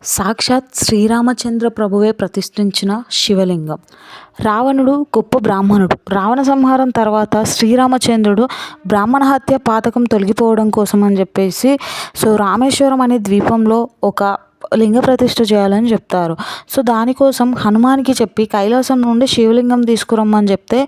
సాక్షాత్ శ్రీరామచంద్ర ప్రభువే ప్రతిష్ఠించిన శివలింగం. రావణుడు గొప్ప బ్రాహ్మణుడు. రావణ సంహారం తర్వాత శ్రీరామచంద్రుడు బ్రాహ్మణ హత్య పాతకం తొలగిపోవడం కోసం అని చెప్పేసి రామేశ్వరం అనే ద్వీపంలో ఒక లింగ ప్రతిష్ఠ చేయాలని చెప్తారు. దానికోసం హనుమాన్కి చెప్పి కైలాసం నుండి శివలింగం తీసుకురమ్మని చెప్తే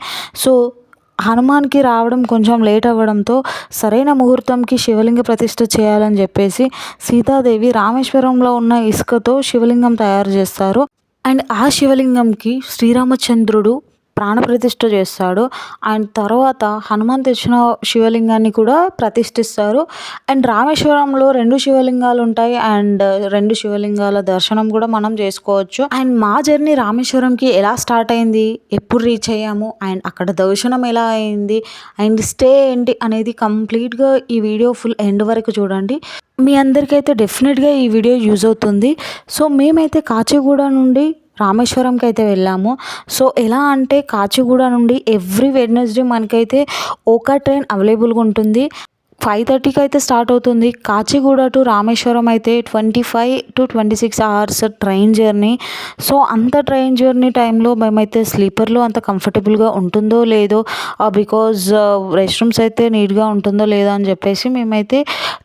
హనుమాన్కి రావడం కొంచెం లేట్ అవ్వడంతో సరైన ముహూర్తంకి శివలింగ ప్రతిష్ఠ చేయాలని చెప్పేసి సీతాదేవి రామేశ్వరంలో ఉన్న ఇసుకతో శివలింగం తయారు చేస్తారు. అండ్ ఆ శివలింగంకి శ్రీరామచంద్రుడు ప్రాణప్రతిష్ఠ చేస్తాడు. అండ్ తర్వాత హనుమాన్ తెచ్చిన శివలింగాన్ని కూడా ప్రతిష్ఠిస్తారు. అండ్ రామేశ్వరంలో 2 శివలింగాలు ఉంటాయి. అండ్ 2 శివలింగాల దర్శనం కూడా మనం చేసుకోవచ్చు. అండ్ మా జర్నీ రామేశ్వరంకి ఎలా స్టార్ట్ అయింది, ఎప్పుడు రీచ్ అయ్యాము, అండ్ అక్కడ దర్శనం ఎలా అయింది, అండ్ స్టే ఏంటి అనేది కంప్లీట్గా ఈ వీడియో ఫుల్ ఎండ్ వరకు చూడండి. మీ అందరికైతే డెఫినెట్గా ఈ వీడియో యూజ్ అవుతుంది. మేమైతే కాచిగూడ నుండి రామేశ్వరంకి అయితే వెళ్ళాము. ఎలా అంటే కాచిగూడ నుండి ఎవ్రీ వెడ్నెస్డే మనకైతే ఒక ట్రైన్ అవైలబుల్గా ఉంటుంది. 5:30కి అయితే స్టార్ట్ అవుతుంది. కాచిగూడ టు రామేశ్వరం అయితే 25 to 26 అవర్స్ ట్రైన్ జర్నీ. అంత ట్రైన్ జర్నీ టైంలో మేమైతే స్లీపర్లో అంత కంఫర్టబుల్గా ఉంటుందో లేదో, బికాజ్ రెస్ట్ రూమ్స్ అయితే నీట్గా ఉంటుందో లేదో అని చెప్పేసి మేమైతే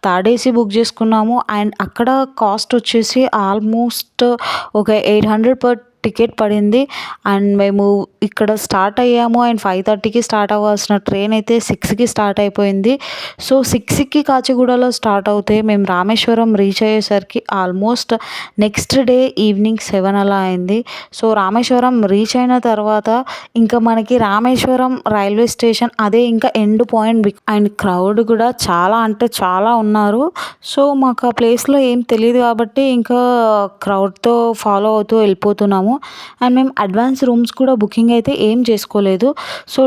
థర్డ్ ఏసీ బుక్ చేసుకున్నాము. అండ్ అక్కడ కాస్ట్ వచ్చేసి ఆల్మోస్ట్ ఒక 800 పర్ టికెట్ పడింది. అండ్ మేము ఇక్కడ స్టార్ట్ అయ్యాము. అండ్ 5:30కి స్టార్ట్ అవ్వాల్సిన ట్రైన్ అయితే 6కి స్టార్ట్ అయిపోయింది. 6కి కాచిగూడలో స్టార్ట్ అవుతే మేము రామేశ్వరం రీచ్ అయ్యేసరికి ఆల్మోస్ట్ నెక్స్ట్ డే ఈవినింగ్ 7 అలా అయింది. రామేశ్వరం రీచ్ అయిన తర్వాత ఇంకా మనకి రామేశ్వరం రైల్వే స్టేషన్ అదే ఇంకా ఎండ్ పాయింట్. అండ్ క్రౌడ్ కూడా చాలా అంటే చాలా ఉన్నారు. మాకు ఆ ప్లేస్లో ఏం తెలియదు కాబట్టి ఇంకా క్రౌడ్తో ఫాలో అవుతూ వెళ్ళిపోతున్నాము. అండ్ మేము అడ్వాన్స్ రూమ్స్ కూడా బుకింగ్ అయితే ఏం చేసుకోలేదు.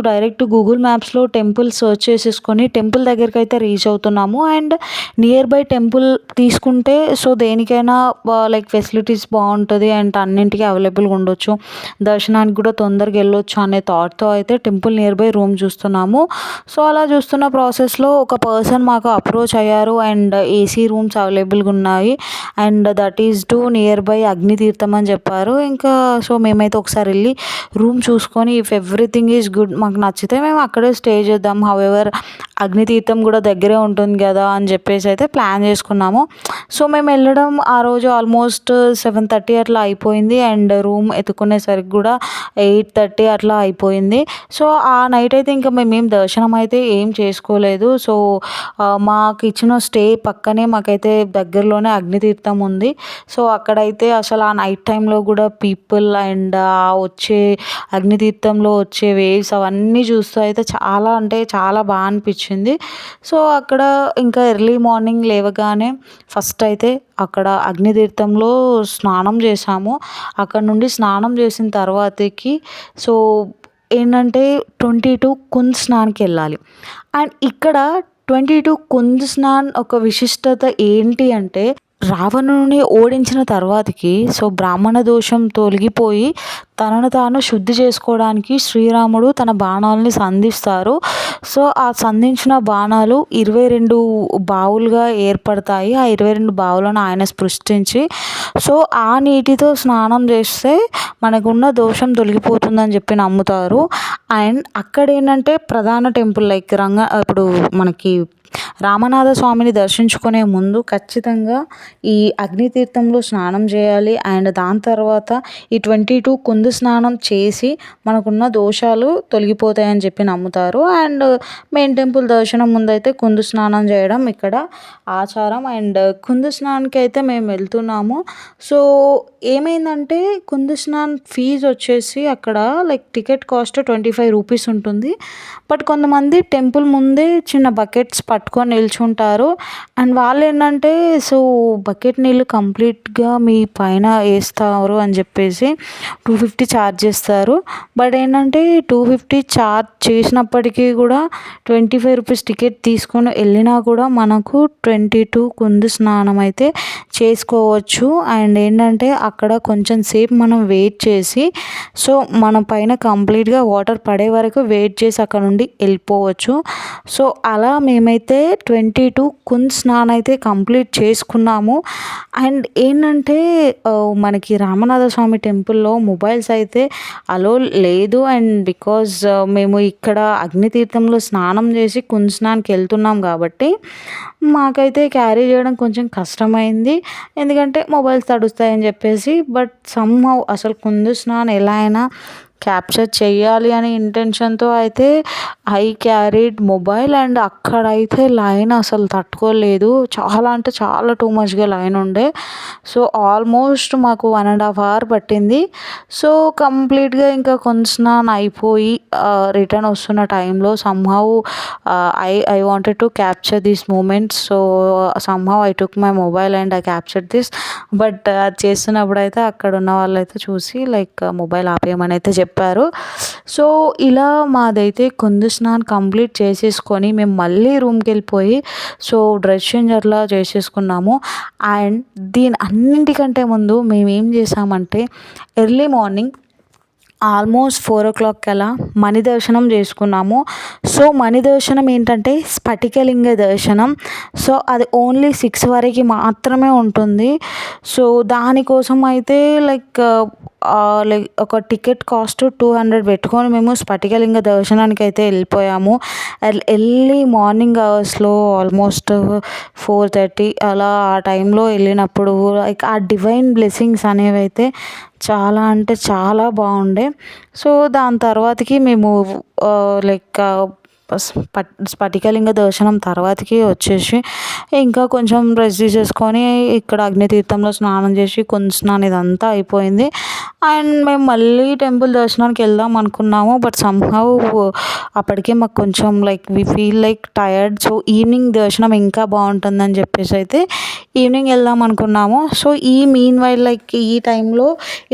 డైరెక్ట్ గూగుల్ మ్యాప్స్లో టెంపుల్ సర్చ్ చేసేసుకొని టెంపుల్ దగ్గరికి అయితే రీచ్ అవుతున్నాము. అండ్ నియర్ బై టెంపుల్ తీసుకుంటే దేనికైనా లైక్ ఫెసిలిటీస్ బాగుంటుంది అండ్ అన్నింటికి అవైలబుల్గా ఉండొచ్చు, దర్శనానికి కూడా తొందరగా వెళ్ళొచ్చు అనే థాట్తో అయితే టెంపుల్ నియర్ బై రూమ్ చూస్తున్నాము. అలా చూస్తున్న ప్రాసెస్లో ఒక పర్సన్ మాకు అప్రోచ్ అయ్యారు. అండ్ ఏసీ రూమ్స్ అవైలబుల్గా ఉన్నాయి and that is too nearby Agnitheertham అని చెప్పారు. ఇంకా మేమైతే ఒకసారి వెళ్ళి రూమ్ చూసుకొని ఇఫ్ ఎవ్రీథింగ్ ఈజ్ గుడ్ మాకు నచ్చితే మేము అక్కడే స్టే చేద్దాం. హౌఎవర్ అగ్నితీర్థం కూడా దగ్గరే ఉంటుంది కదా అని చెప్పేసి అయితే ప్లాన్ చేసుకున్నాము. మేము వెళ్ళడం ఆ రోజు ఆల్మోస్ట్ 7:30 అట్లా అయిపోయింది. అండ్ రూమ్ ఎత్తుకునేసరికి కూడా 8:30 అట్లా అయిపోయింది. ఆ నైట్ అయితే ఇంకా మేమేం దర్శనం అయితే ఏం చేసుకోలేదు. మాకు ఇచ్చిన స్టే పక్కనే మాకైతే దగ్గరలోనే అగ్నితీర్థం ఉంది. అక్కడైతే అసలు ఆ నైట్ టైంలో కూడా పీపుల్ అండ్ వచ్చే అగ్నితీర్థంలో వచ్చే వేవ్స్ అవన్నీ చూస్తూ అయితే చాలా అంటే చాలా బాగా అనిపించింది. అక్కడ ఇంకా ఎర్లీ మార్నింగ్ లేవగానే ఫస్ట్ అయితే అక్కడ అగ్నితీర్థంలో స్నానం చేసాము. అక్కడ నుండి స్నానం చేసిన తర్వాతకి ఏంటంటే 22 కుంద్ స్నాన్కి వెళ్ళాలి. అండ్ ఇక్కడ 22 కుంద్ స్నాన్ ఒక విశిష్టత ఏంటి అంటే రావణుని ఓడించిన తర్వాతకి బ్రాహ్మణ దోషం తొలగిపోయి తనను తాను శుద్ధి చేసుకోవడానికి శ్రీరాముడు తన బాణాలని సంధిస్తారు. ఆ సంధించిన బాణాలు 22 బావులుగా ఏర్పడతాయి. ఆ 22 బావులను ఆయన సృష్టించి ఆ నీటితో స్నానం చేస్తే మనకున్న దోషం తొలగిపోతుందని చెప్పి నమ్ముతారు. అండ్ అక్కడ ఏంటంటే ప్రధాన టెంపుల్ లైక్ ఇప్పుడు మనకి రామనాథ స్వామిని దర్శించుకునే ముందు ఖచ్చితంగా ఈ అగ్నితీర్థంలో స్నానం చేయాలి. అండ్ దాని తర్వాత ఈ 22 కుందు స్నానం చేసి మనకున్న దోషాలు తొలగిపోతాయని చెప్పి నమ్ముతారు. అండ్ మెయిన్ టెంపుల్ దర్శనం ముందైతే కుందు స్నానం చేయడం ఇక్కడ ఆచారం. అండ్ కుందు స్నానానికి అయితే మేము వెళ్తున్నాము. ఏమైందంటే కుందు స్నాన్ ఫీజు వచ్చేసి అక్కడ లైక్ టికెట్ కాస్ట్ 25 రూపీస్ ఉంటుంది. బట్ కొంతమంది టెంపుల్ ముందే చిన్న బకెట్స్ పట్టుకొని నిల్చుంటారు. అండ్ వాళ్ళు ఏంటంటే బకెట్ నీళ్ళు కంప్లీట్గా మీ పైన వేస్తారు అని చెప్పేసి 250 ఛార్జ్ చేస్తారు. బట్ ఏంటంటే 250 ఛార్జ్ చేసినప్పటికీ కూడా 25 రూపీస్ టికెట్ తీసుకొని వెళ్ళినా కూడా మనకు 22 కుందు స్నానం అయితే చేసుకోవచ్చు. అండ్ ఏంటంటే అక్కడ కొంచెం సేపు మనం వెయిట్ చేసి మన పైన కంప్లీట్గా వాటర్ పడే వరకు వెయిట్ చేసి అక్కడ నుండి వెళ్ళిపోవచ్చు. అలా మేమైతే అయితే 22 కుంద్ స్నాన్ అయితే కంప్లీట్ చేసుకున్నాము. అండ్ ఏంటంటే మనకి రామనాథ స్వామి టెంపుల్‌లో మొబైల్స్ అయితే అలో లేదు. అండ్ బికాజ్ మేము ఇక్కడ అగ్నితీర్థంలో స్నానం చేసి కుంద్ స్నాన్‌కి వెళ్తున్నాం కాబట్టి మాకైతే క్యారీ చేయడం కొంచెం కష్టమైంది. ఎందుకంటే మొబైల్స్ తడుస్తాయని చెప్పేసి. బట్ సమ్‌హౌ అసలు కుంద్ స్నాన్ ఎలా అయినా క్యాప్చర్ చేయాలి అనే ఇంటెన్షన్‌తో అయితే ఐ క్యారీడ్ మొబైల్. అండ్ అక్కడైతే లైన్ అసలు తట్టుకోలేదు. చాలా అంటే చాలా టూ మచ్‌గా లైన్ ఉండే. సో ఆల్మోస్ట్ మాకు 1½ అవర్ పట్టింది. సో కంప్లీట్‌గా ఇంకా కుంద్ స్నాన్ అయిపోయి రిటర్న్ వస్తున్న టైంలో somehow I wanted to capture this moment. So somehow I took my mobile and I captured this. But అది చేస్తున్నప్పుడు అయితే అక్కడ ఉన్న వాళ్ళైతే చూసి లైక్ మొబైల్ ఆపేయమని అయితే చెప్పారు. సో ఇలా మాదైతే కుంద్ స్నాన్ కంప్లీట్ చేసేసుకొని మేము మళ్ళీ రూమ్కి వెళ్ళిపోయి సో డ్రెస్ చేంజ్ అట్లా చేసేసుకున్నాము. అండ్ దీని అన్నింటికంటే ముందు మేము ఏం చేసామంటే ఎర్లీ మార్నింగ్ ఆల్మోస్ట్ 4:00 కల్లా మణి దర్శనం చేసుకున్నాము. సో మణి దర్శనం ఏంటంటే స్ఫటికలింగ దర్శనం. సో అది ఓన్లీ 6 వరకు మాత్రమే ఉంటుంది. సో దానికోసం అయితే లైక్ ఒక టికెట్ కాస్ట్ 200 పెట్టుకొని మేము స్ఫటికలింగ దర్శనానికి అయితే వెళ్ళిపోయాము. ఎర్లీ మార్నింగ్ అవర్స్లో ఆల్మోస్ట్ 4:30 అలా ఆ టైంలో వెళ్ళినప్పుడు లైక్ ఆ డివైన్ బ్లెస్సింగ్స్ అనేవి అయితే చాలా అంటే చాలా బాగుండే. సో దాని తర్వాతకి మేము లైక్ స్ఫటికలింగ దర్శనం తర్వాతకి వచ్చేసి ఇంకా కొంచెం రెస్ట్ తీసేసుకొని ఇక్కడ అగ్నితీర్థంలో స్నానం చేసి కుంద్ స్నానం ఇదంతా అయిపోయింది. అండ్ మేము మళ్ళీ టెంపుల్ దర్శనానికి వెళ్దాం అనుకున్నాము. బట్ సమ్‌హౌ అప్పటికే మాకు కొంచెం like we feel like tired. So evening దర్శనం ఇంకా బాగుంటుందని చెప్పేసి అయితే ఈవినింగ్ వెళ్దాం అనుకున్నాము. సో ఈ మీన్ వైల్ లైక్ ఈ టైంలో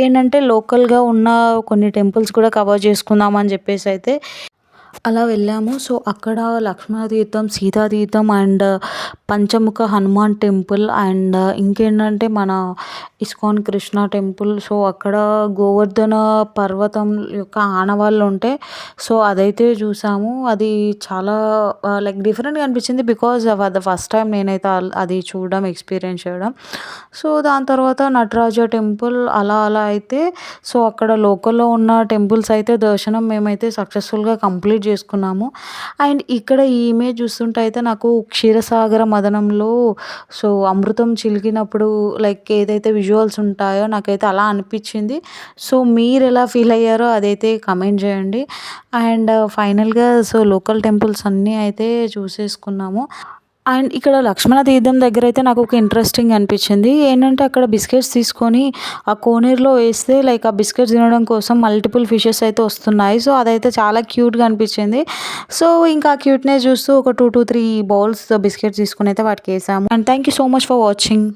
ఏంటంటే లోకల్గా ఉన్న కొన్ని టెంపుల్స్ కూడా కవర్ చేసుకుందాం అని చెప్పేసి అయితే అలా వెళ్ళాము. సో అక్కడ లక్ష్మణ తీర్థం, సీతా తీర్థం and Panchamukha Hanuman temple and ఇంకేంటంటే మన ఇస్కాన్ కృష్ణ టెంపుల్. సో అక్కడ గోవర్ధన పర్వతం యొక్క ఆనవాళ్ళు ఉంటే సో అదైతే చూసాము. అది చాలా లైక్ డిఫరెంట్గా అనిపించింది. బికాజ్ ద ఫస్ట్ టైం నేనైతే అది చూడడం ఎక్స్పీరియన్స్ చేయడం. సో దాని తర్వాత నటరాజ టెంపుల్ అలా అలా అయితే సో అక్కడ లోకల్లో ఉన్న టెంపుల్స్ అయితే దర్శనం మేమైతే సక్సెస్ఫుల్గా కంప్లీట్ చేసుకున్నాము. అండ్ ఇక్కడ ఈ ఇమేజ్ చూస్తుంటే అయితే నాకు క్షీరసాగర మదనంలో సో అమృతం చిలికినప్పుడు లైక్ ఏదైతే విజువల్స్ ఉంటాయో నాకైతే అలా అనిపించింది. సో మీరు ఎలా ఫీల్ అయ్యారో అదైతే కమెంట్ చేయండి. అండ్ ఫైనల్గా సో లోకల్ టెంపుల్స్ అన్నీ అయితే చూసేసుకున్నాము. అండ్ ఇక్కడ లక్ష్మణ తీర్థం దగ్గర అయితే నాకు ఒక ఇంట్రెస్టింగ్ అనిపించింది. ఏంటంటే అక్కడ బిస్కెట్స్ తీసుకొని ఆ కోనేరులో వేస్తే లైక్ ఆ బిస్కెట్స్ తినడం కోసం మల్టిపుల్ ఫిషెస్ అయితే వస్తున్నాయి. సో అదైతే చాలా క్యూట్గా అనిపించింది. సో ఇంకా ఆ క్యూట్నెస్ చూస్తూ ఒక 2 to 3 బౌల్స్ బిస్కెట్స్ తీసుకొని అయితే వాటికి వేసాము. And thank you so much for watching.